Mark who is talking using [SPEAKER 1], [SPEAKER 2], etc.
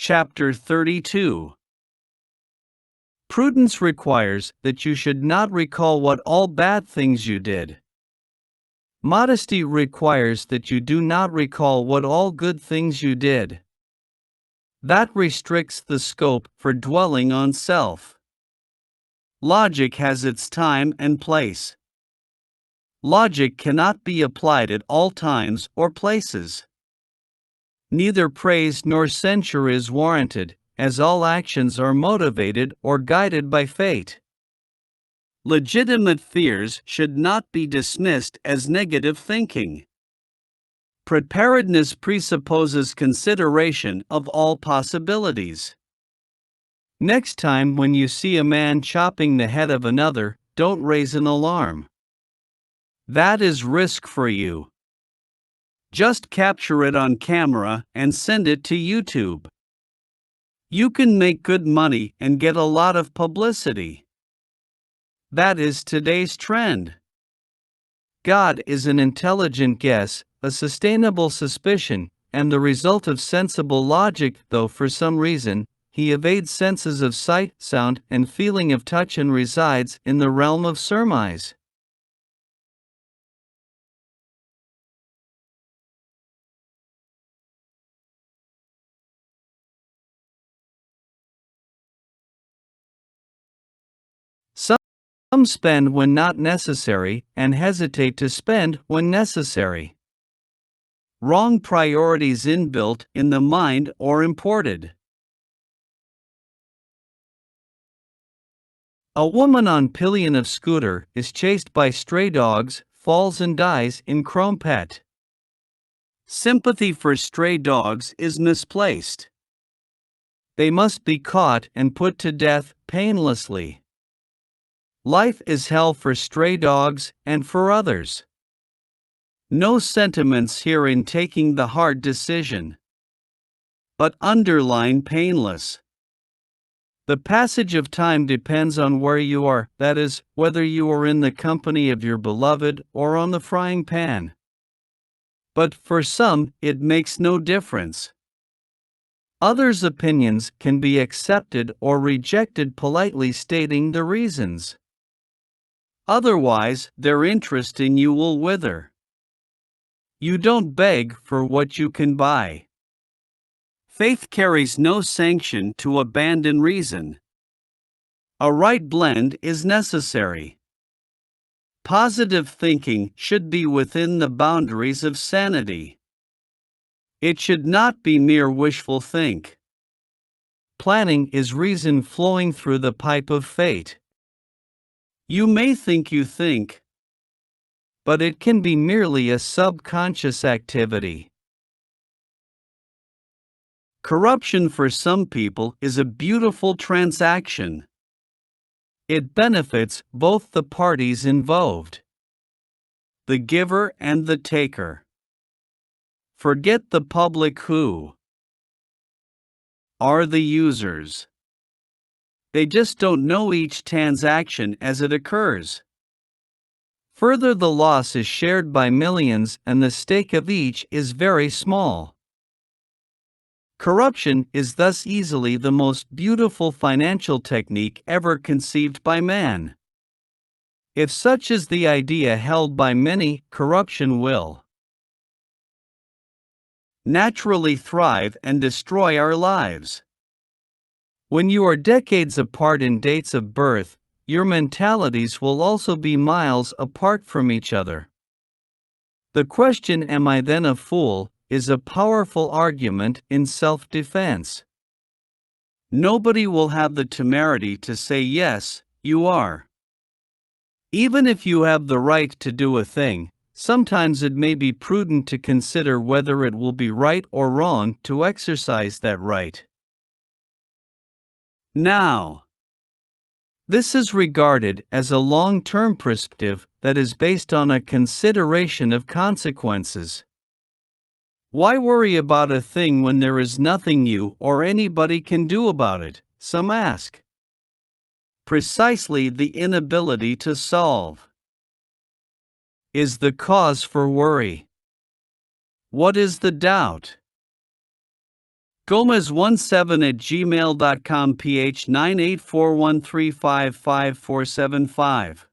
[SPEAKER 1] Chapter 32. Prudence requires that you should not recall what all bad things you did. Modesty requires that you do not recall what all good things you did. That restricts the scope for dwelling on self. Logic has its time and place. Logic cannot be applied at all times or places. Neither praise nor censure is warranted, as all actions are motivated or guided by fate. Legitimate fears should not be dismissed as negative thinking. Preparedness presupposes consideration of all possibilities. Next time when you see a man chopping the head of another, don't raise an alarm. That is risk for you. Just capture it on camera and send it to YouTube. You can make good money and get a lot of publicity. That is today's trend. God is an intelligent guess, a sustainable suspicion, and the result of sensible logic, though for some reason, he evades senses of sight, sound, and feeling of touch and resides in the realm of surmise. Some spend when not necessary and hesitate to spend when necessary. Wrong priorities inbuilt in the mind or imported. A woman on pillion of scooter is chased by stray dogs, falls and dies in Chromepet. Sympathy for stray dogs is misplaced. They must be caught and put to death painlessly. Life is hell for stray dogs and for others. No sentiments here in taking the hard decision, but underline painless. The passage of time depends on where you are, that is, whether you are in the company of your beloved or on the frying pan. But for some, it makes no difference. Others' opinions can be accepted or rejected, politely stating the reasons. Otherwise, their interest in you will wither. You don't beg for what you can buy. Faith carries no sanction to abandon reason. A right blend is necessary. Positive thinking should be within the boundaries of sanity. It should not be mere wishful think. Planning is reason flowing through the pipe of fate. You may think you think, but it can be merely a subconscious activity. Corruption for some people is a beautiful transaction. It benefits both the parties involved, the giver and the taker. Forget the public who are the users. They just don't know each transaction as it occurs. Further, the loss is shared by millions and the stake of each is very small. Corruption is thus easily the most beautiful financial technique ever conceived by man. If such is the idea held by many, corruption will naturally thrive and destroy our lives. When you are decades apart in dates of birth, your mentalities will also be miles apart from each other. The question, "Am I then a fool?" is a powerful argument in self-defense. Nobody will have the temerity to say yes, you are. Even if you have the right to do a thing, sometimes it may be prudent to consider whether it will be right or wrong to exercise that right. Now, this is regarded as a long-term perspective that is based on a consideration of consequences. Why worry about a thing when there is nothing you or anybody can do about it, some ask. Precisely the inability to solve is the cause for worry. What is the doubt? Gomez17@gmail.com ph 98413555475